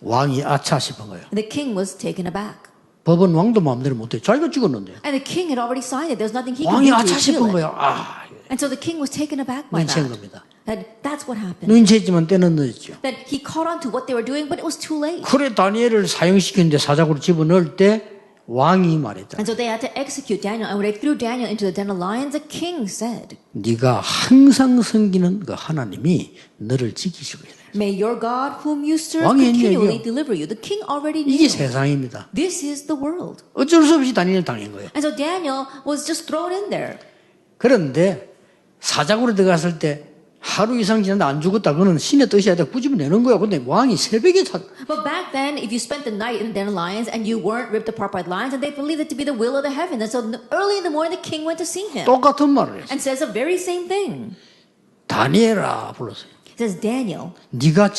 왕이 아차 싶은 거예요. And the king was taken aback. 법은 왕도 마음대로 못해. 자기가 찍었는데. And the king had already signed it. There's nothing he could 왕이 do to 아차 repeal 싶은 it. 거예요. 아, And so the king was taken aback by 눈치챈 that. 겁니다. That's what happened. 눈치했지만 때는 늦었죠. That he caught on to what they were doing, but it was too late. 그래 다니엘을 사형시키는데 사자고로 집어넣을 때 왕이 말했다. And so they had to execute Daniel. And when they threw Daniel into the den of lions, the king said, 네가 항상 섬기는 그 하나님이 너를 지키시고 있다. May your God, whom you serve, 왕이 했네, continually 이게요. deliver you. The king already 이게 knew. 세상입니다. This is the world. 어쩔 수 없이 다니엘 당한 거예요. And so Daniel was just thrown in there. 그런데 사자고로 들어갔을 때 하루 이상 지났는데 안 죽었다. 그거는 신의 뜻이 아니라 꾸집어내는 거야. 근데 왕이 새벽에 찾아. But back then, if you spent the night in the den of lions and you weren't ripped apart by lions, and they believed it to be the will of the heavens. And so early in the morning, the king went to see him 똑같은 말을 했어. and says the very same thing. 다니엘아 불렀어요. He says, Daniel, 네가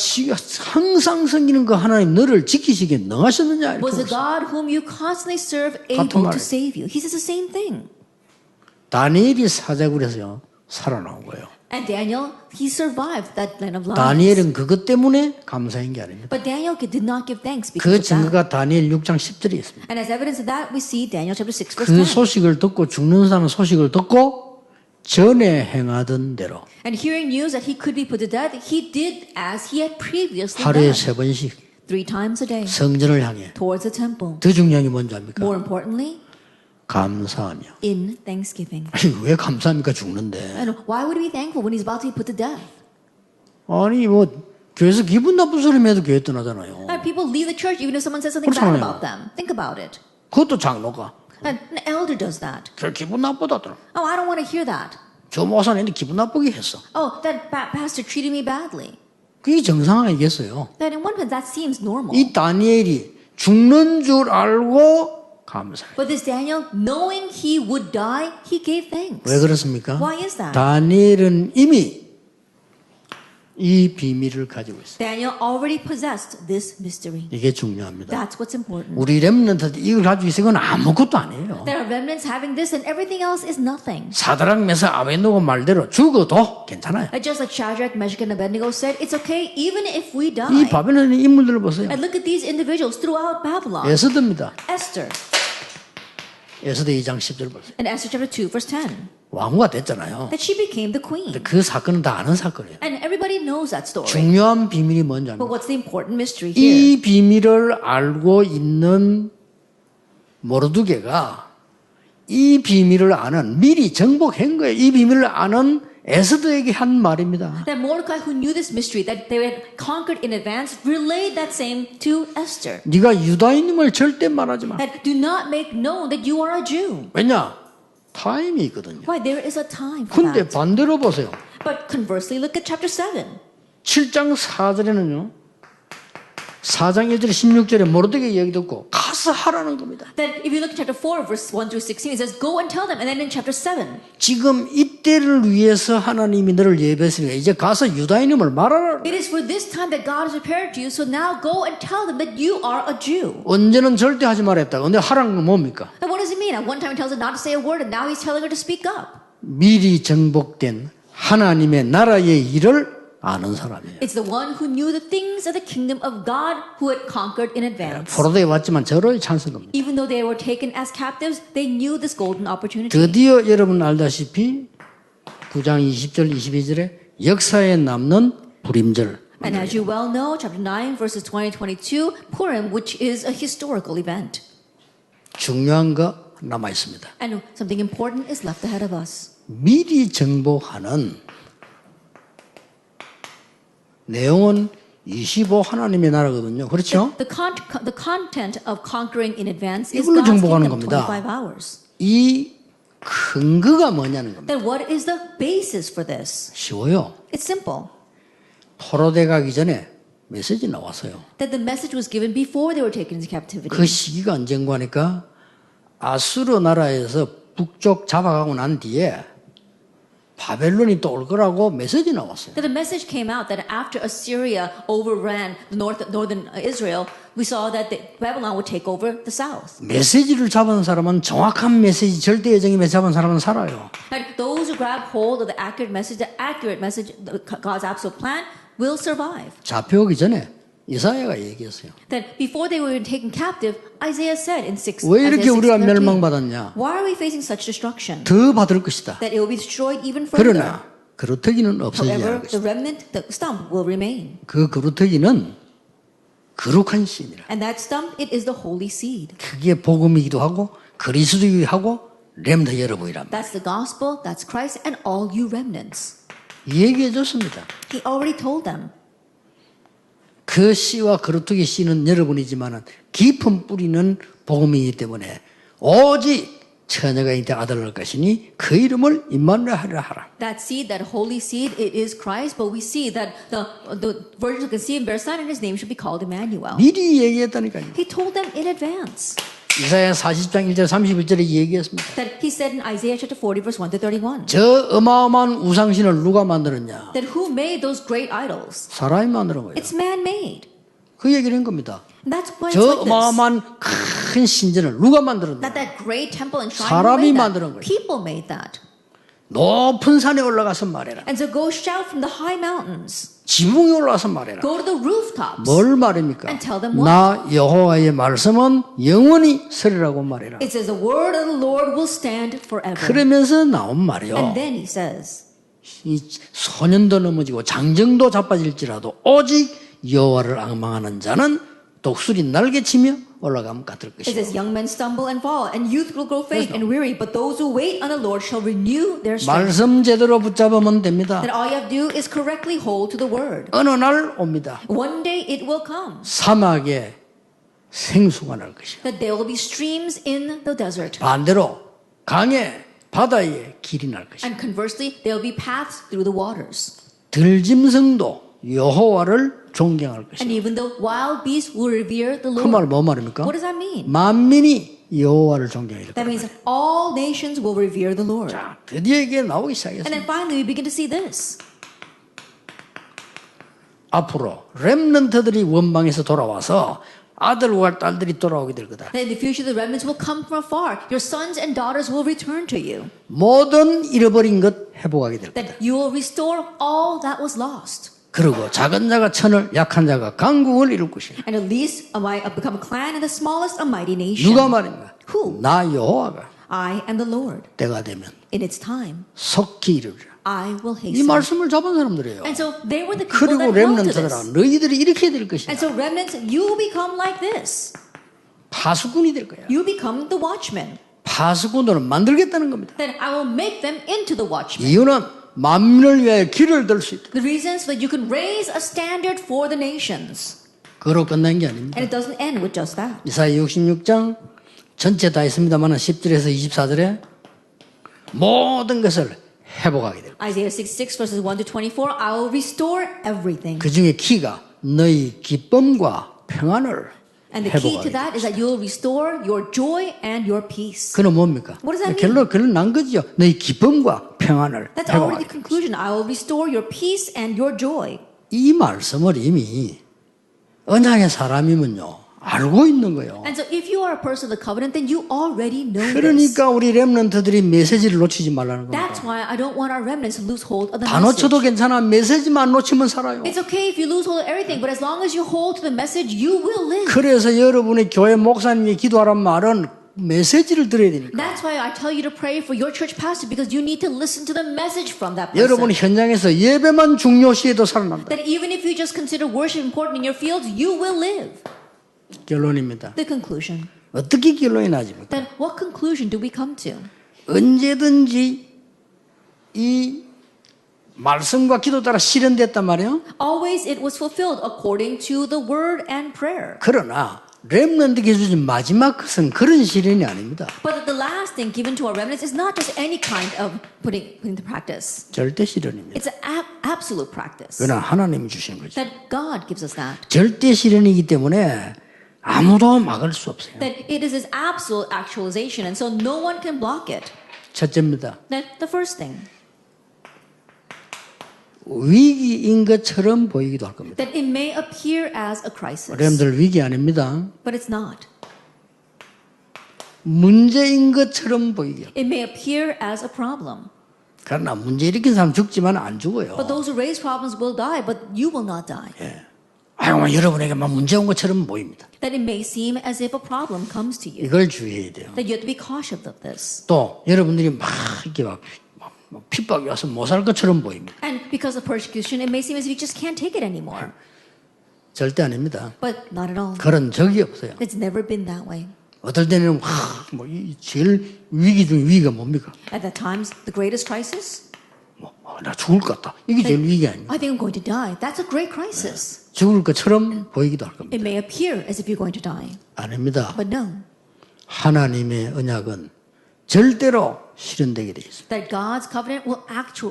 항상 섬기는 그 하나님 너를 지키시기에 능하셨느냐? 이렇게 was the 물었어요. God whom you constantly serve 같은 able 말이에요. to save you? He says the same thing. 다니엘이 사자굴에서 살아나온 거예요. And Daniel, he survived that den of lions. 다니엘은 그것 때문에 감사한 게 아닙니다. But Daniel did not give thanks because 그 of that. 증거가 다니엘 6장 10절에 있습니다. And as evidence of that, we see Daniel chapter 6 verse 그 10. 소식을 듣고 죽는 사람 소식을 듣고 전에 행하던 대로 And hearing news that he could be put to death, he did as he had previously 하루에 done. 3번씩 3 times a day 성전을 향해 towards the temple. 더 중요한 게 뭔지 압니까? More importantly, 감사하며. in thanksgiving. 아니, 왜 감사합니까? 죽는데. And why would he be thankful when he's about to be put to death? 아니 뭐 교회에서 기분 나쁜 소리 해도 교회 떠나잖아요. And people leave the church even if someone says something bad 그렇잖아요. about them. Think about it. 그것도 장로가 And an elder does that. 그 기분 나쁘다더라. Oh, I don't want to hear that. 저 목사님이 기분 나쁘게 했어. Oh, that pastor treated me badly. 그게 정상 아니겠어요? That in one sense, that seems normal. 이 다니엘이 죽는 줄 알고 감사해요. But this Daniel, knowing he would die, he gave thanks. 왜 그렇습니까? Why is that? 다니엘은 이미 이 비밀을 가지고 있어요. Daniel already possessed this mystery. 이게 중요합니다. That's what's important. 우리 렘넌트들 이걸 가지고 있으면 아무것도 아니에요. There are remnants having this and everything else is nothing. 사드락 메사 아벤노고 말대로 죽어도 괜찮아요. Just like Shadrach, Meshach, and Abednego said, it's okay even if we 이 die. 바벨론의 인물들을 보세요. And look at these individuals throughout Babylon. 에스더입니다. Esther. 에스더 2장 10절 보세요. And Esther chapter 2 verse 10. 왕후가 됐잖아요. That she became the queen. 그 사건은 다 아는 사건이에요. And everybody knows that story. 중요한 비밀이 뭔지 But 압니까? what's the important mystery here? 이 비밀을 알고 있는 모르드게가 이 비밀을 아는 미리 정복한 거예요. 이 비밀을 아는 에스더에게 한 말입니다. That Mordecai, who knew this mystery, that they had conquered in advance, relayed that same to Esther. 네가 유다인임을 절대 말하지 마. That do not make known that you are a Jew. 왜냐? 타임이 있거든요. Why? There is a time for 근데 that. 반대로 보세요. But conversely, look at chapter 7. 7장 4절에는요. 4장 1절에 16절에 모르드게 이야기 듣고 가서 하라는 겁니다. Then if you look at chapter 4, verse 1 through 16, it says, go and tell them. And then in chapter 7, 지금 이때를 위해서 하나님이 너를 예배했으니까 이제 가서 유다인임을 말하라. it is for this time that God has prepared you. So now go and tell them that you are a Jew. 언제는 절대 하지 말았다. 근데 하라는 건 뭡니까? And what does it mean? At one time he tells her not to say a word, and now he's telling her to speak up. 미리 정복된 하나님의 나라의 일을 아는 사람이에요. It's the one who knew the things of the kingdom of God who had conquered in advance. 포로되어 왔지만 저로의 찬스인 겁니다. Even though they were taken as captives, they knew this golden opportunity. 드디어 여러분 알다시피 9장 20절 22절에 역사에 남는 불임절. And as you well know, chapter 9, verses 20 and 22, Purim, which is a historical event. 중요한 거 남아 있습니다. And something important is left ahead of us. 미리 정복하는 내용은 25 하나님의 나라거든요. 그렇죠? The content of conquering in advance is 이걸로 God's 정복하는 kingdom, 겁니다. 25 hours. 이 근거가 뭐냐는 겁니다. Then what is the basis for this? 쉬워요. It's simple. 포로돼 가기 전에 메시지 나왔어요. That the message was given before they were taken into captivity. 그 시기가 언젠가 하니까 아수르 나라에서 북쪽 잡아가고 난 뒤에 바벨론이 또 올 거라고 메시지 나왔어요. That the message came out that after Assyria overran the northern Israel, we saw that Babylon would take over the south. 메시지를 잡은 사람은 정확한 메시지, 절대 예정임에 잡은 사람은 살아요. And those who grab hold of the accurate message, God's absolute plan, will survive. 잡혀오기 전에 이사야가 얘기했어요. That before they were taken captive, Isaiah said in 6, 왜 이렇게 Isaiah 우리가 6:13, 멸망받았냐? why are we facing such destruction? 더 받을 것이다. That it will be destroyed even further. 그러나 그루터기는 없어지지 않을 However, the 것이다. remnant, the stump, will remain. 그 그루터기는 거룩한 씨니라. And that stump, it is the holy seed. 그게 복음이기도 하고 그리스도이기도 하고 렘더 여러분이란 말. That's the gospel, that's Christ, and all you remnants. 얘기해 줬습니다. He already told them. 그 씨와 그루터기 씨는 여러분이지만 깊은 뿌리는 복음이기 때문에 오직 처녀가 잉태 아들을 낳을 것이니 그 이름을 임마누엘 하라. That seed, that holy seed, it is Christ, but we see that the virgin will conceive and bear a son, and his name should be called Emmanuel. 미리 얘기했다니까요. He told them in advance. 이사야 40장 1절 31절에 얘기했습니다. That he said in Isaiah chapter 40, verse 1 to 31. 저 어마어마한 우상신을 누가 만들었냐? That who made those great idols? 사람이 만드는 거예요. It's man-made. 그 얘기를 한 겁니다. And that's why it's 저 like this. 어마어마한 큰 신전을 누가 만들었냐? That great temple and shrine, 사람이 who made 만드는 that? 거예요. People made that. 높은 산에 올라가서 말해라. And so go shout from the high mountains. 지붕에 올라가서 말해라. Go to the rooftops. 뭘 말입니까? And tell them what? 나 여호와의 말씀은 영원히 서리라고 말해라. It says the word of the Lord will stand forever. 그러면서 나온 말이요. And then he says, 이 소년도 넘어지고 장정도 자빠질지라도 오직 여호와를 앙망하는 자는 독수리 날개치며 올라가면 같을 it 것이요. says, young men stumble and fall, and youth will grow faint and weary, but those who wait on the Lord shall renew their strength. 말씀 제대로 붙잡으면 됩니다. That all you have to do is correctly hold to the word. 어느 날 옵니다. One day it will come. 사막에 생수가 날 것이요. That there will be streams in the desert. 반대로 강에 바다에 길이 날 것이요. And conversely, there will be paths through the waters. 들짐승도 여호와를 존경할 것이요. And even the wild beasts will revere the 그 Lord. 말 뭐 말입니까? What does that mean? 만민이 여호와를 존경해야 That 된다. means all nations will revere the Lord. 자, 드디어 이게 나오기 And 시작했습니다. then finally, we begin to see this. 앞으로 렘넌트들이 원방에서 돌아와서 아들과 딸들이 돌아오게 될 거다. That in the future, the remnants will come from afar. Your sons and daughters will return to you. 모든 잃어버린 것 회복하게 될 거다. That you will restore all that was lost. 그리고 작은 자가 천을, 약한 자가 강국을 이룰 것이다. And at least become a clan, and the smallest a mighty nation. 누가 말입니까? Who? 나 여호와가 I am the Lord. 때가 되면 In its time, 속히 이루리라. I will 이 hasten. 말씀을 잡은 사람들이에요. And so they were the people 그리고 that held to 렘넌트들아, this. 너희들이 이렇게 될 것이다. And so remnants, you become like this. 파수꾼이 될 거야. You become the watchmen. 파수꾼들은 만들겠다는 겁니다. Then I will make them into the watchmen. 이유는 만민을 위하여 길을 들 수 있다. The reason is that you can raise a standard for the nations. 그로 끝난 게 아닙니다. And it doesn't end with just that. 이사야 66장 전체 다 있습니다만 10절에서 24절에 모든 것을 회복하게 됩니다. Isaiah 66 verses 1 to 24, I will restore everything. 그 중에 키가 너희 기쁨과 평안을 And the key 회복하게 to 됩니다. that is that you will restore your joy and your peace. 그는 뭡니까? What does that mean? 결론 난 거죠. 너희 기쁨과 평안을 That's already 회복하게 the conclusion. I will restore your peace and your joy. 이 말씀을 이미 언약의 사람이면요 알고 있는 거예요. And so if you are a person of the covenant, then you already know this. 그러니까 우리 렘넌트들이 메시지를 놓치지 말라는 That's 겁니다. why I don't want our remnants to lose hold of the 다 놓쳐도 message. 괜찮아. 메시지만 놓치면 살아요. It's okay if you lose hold of everything, but as long as you hold to the message, you will live. 그래서 여러분의 교회 목사님이 기도하란 말은 메시지를 들어야 되니까. That's why I tell you to pray for your church pastor, because you need to listen to the message from that 여러분 person. 현장에서 예배만 중요시해도 살아난다. That even if you just consider worship important in your fields, you will live. 결론입니다. The conclusion. 어떻게 결론이 나집니까? Then what conclusion do we come to? 언제든지 이 말씀과 기도 따라 실현됐단 말이에요. Always it was fulfilled according to the word and prayer. 그러나 렘넌트에게 주신 마지막 것은 그런 실현이 아닙니다. But the last thing given to our remnants is not just any kind of putting into practice. 절대 실현입니다. It's an absolute practice. 그러나 하나님이 주신 거죠. That God gives us that. 절대 실현이기 때문에 아무도 막을 수 없어요. That it is His absolute actualization, and so no one can block it. 첫째입니다. That the first thing. 위기인 것처럼 보이기도 할 겁니다. That it may appear as a crisis, 여러분들 위기 아닙니다. but it's not. 문제인 것처럼 보이게. It may appear as a problem. 그러나 문제 일으킨 사람 죽지만 안 죽어요. But those who raise problems will die, but you will not die. 아유, 여러분에게만 문제 온 것처럼 보입니다. That it may seem as if a problem comes to you. 이걸 주의해야 돼요. That you have to be cautious of this. 또 여러분들이 막 이렇게 막 핍박이 와서 못 살 것처럼 보입니다. And because of persecution, it may seem as if you just can't take it anymore. 절대 아닙니다. But not at all. 그런 적이 없어요. It's never been that way. 어떨 때는 이 제일 위기 중 위기가 뭡니까? At that times, the greatest crisis, 나 죽을 것 같다. 이게 제일 위기 아닙니까? I think I'm going to die. That's a great crisis. 죽을 것처럼 보이기도 할 겁니다. It may appear as if you're going to die. 아닙니다. But no. 하나님의 언약은 절대로 실현되게 돼 있어요. That God's covenant will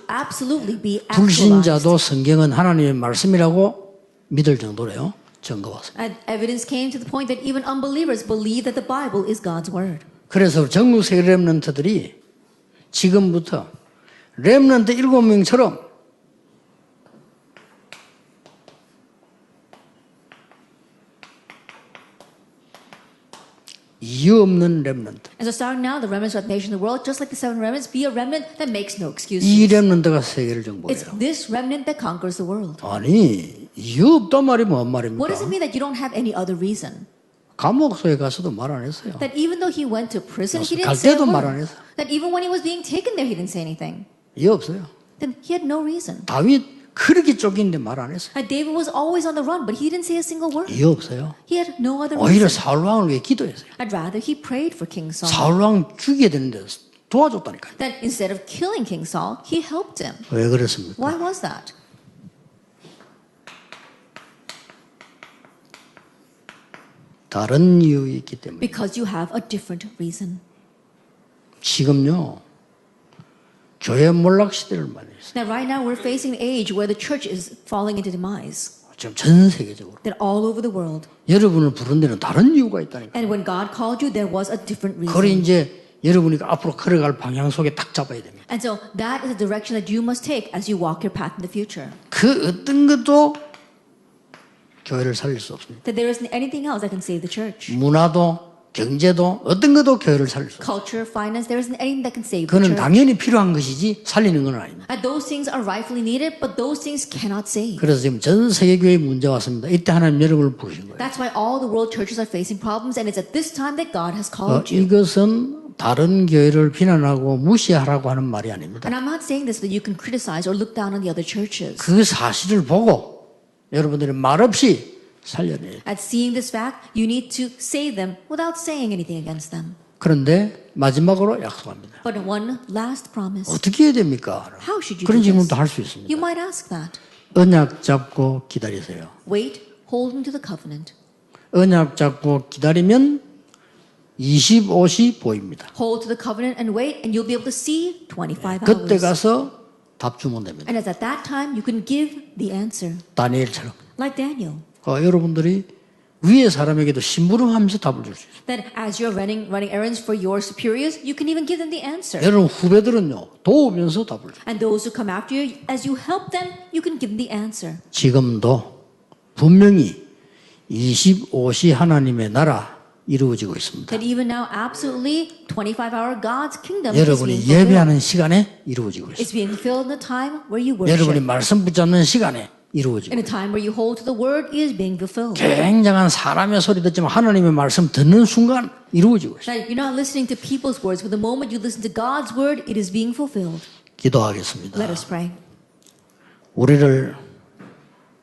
absolutely be actualized. 불신자도 성경은 하나님의 말씀이라고 믿을 정도로요. 증거가 왔습니다. And evidence came to the point that even unbelievers believe that the Bible is God's word. 그래서 전국 세계 렘넌트들이 지금부터 렘넌트 7명처럼 이유 없는 렘넌트. And so starting now, the remnants of the nation of the world, just like the seven remnants, be a remnant that makes no excuses. 이 렘넌트가 세계를 It's 정복해요. this remnant that conquers the world. 아니 이유 없단 말이 뭔 What does it 말입니까? mean that you don't have any other reason? 감옥소에 가서도 말 안 했어요. That even though he went to prison, he 갈 didn't say a 때도 말 안 word. 했어요. That even when he was being taken there, he didn't say anything. 이유 없어요. Then he had no reason. 다윗 그렇게 쫓기는데 말 안 했어요. That David was always on the run, but he didn't say a single word. 이유 없어요. He had no other 오히려 reason. 사울 왕을 위해 기도했어요. I'd rather he prayed for King Saul. 사울 왕 죽여야 되는데 도와줬다니까요. That instead of killing King Saul, he helped him. 왜 그랬습니까? Why was that? 다른 이유 있기 때문에. Because you have a different reason. 지금요 교회 몰락 시대를 맞이했어요. Now, right now, we're facing an age where the church is falling into demise. 지금 전 세계적으로 That all over the world. 여러분을 부른 데는 다른 이유가 있다니까. And when God called you, there was a different 그걸 reason. 이제 여러분이 앞으로 걸어갈 방향 속에 딱 잡아야 됩니다. And so that is the direction that you must take as you walk your path in the future. 그 어떤 것도 교회를 살릴 수 없습니다. That there isn't anything else that can save the church. 문화도 경제도 어떤 것도 교회를 살릴 수 없어요. Culture, finance, there isn't anything that can save the 그거는 church. 당연히 필요한 것이지 살리는 건 아닙니다. And those things are rightfully needed, but those things cannot save. 그래서 지금 전 세계 교회에 문제가 왔습니다. 이때 하나님 여러분을 부르신 거예요. That's why all the world churches are facing problems, and it's at this time that God has called you. 이것은 다른 교회를 비난하고 무시하라고 하는 말이 아닙니다. And I'm not saying this so that you can criticize or look down on the other churches. 그 사실을 보고 여러분들이 말없이 살려내요. At seeing this fact, you need to save them without saying anything against them. 그런데 마지막으로 약속합니다. But one last promise. 어떻게 해야 됩니까? How should you 그런 do this? 질문도 할 수 있습니다. You might ask that. 언약 잡고 기다리세요. Wait, hold him to the covenant. 언약 잡고 기다리면 25시 보입니다. Hold to the covenant and wait, and you'll be able to see 25 그때 hours. 가서 답 주면 됩니다. And it's at that time you can give the answer, 다니엘처럼. like Daniel. 여러분들이 위의 사람에게도 심부름하면서 답을 줄 수 있어요. That as you're running errands for your superiors, you can even give them the answer. 여러분 후배들은요 도우면서 답을 줘요. And those who come after you, as you help them, you can give them the answer. 지금도 분명히 25시 하나님의 나라 이루어지고 있습니다. That even now, absolutely, 25-hour God's kingdom is 여러분이 being fulfilled. 예배하는 시간에 이루어지고 있습니다. It's being fulfilled in the time where you 여러분이 worship. 말씀 붙잡는 시간에 이루어지고 In a time where you hold to the word, it is being fulfilled. 굉장한 사람의 소리 듣지만 하나님의 말씀 듣는 순간 이루어지고 있어요. That you're not listening to people's words, but the moment you listen to God's word, it is being fulfilled. 기도하겠습니다. Let us pray. 우리를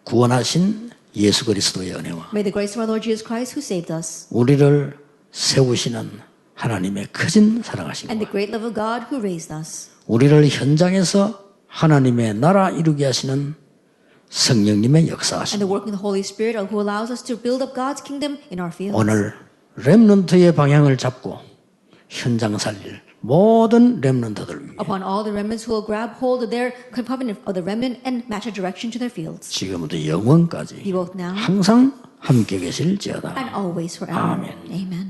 구원하신 예수 그리스도의 은혜와 May the grace of our Lord Jesus Christ, who saved us, 우리를 세우시는 하나님의 크신 사랑하심과 and the great love of God, who raised us, 우리를 현장에서 하나님의 나라 이루게 하시는 성령님의 and 역사하심 the work of the Holy Spirit, who allows us to build up God's kingdom in our fields. 오늘 렘넌트의 방향을 잡고 현장 살릴 모든 렘넌트들 위해 Upon all the remnants who will grab hold of their covenant of the remnant and match a direction to their fields, 지금부터 영원까지 be both now 항상 함께 계실지어다. and always forever. Amen. Amen.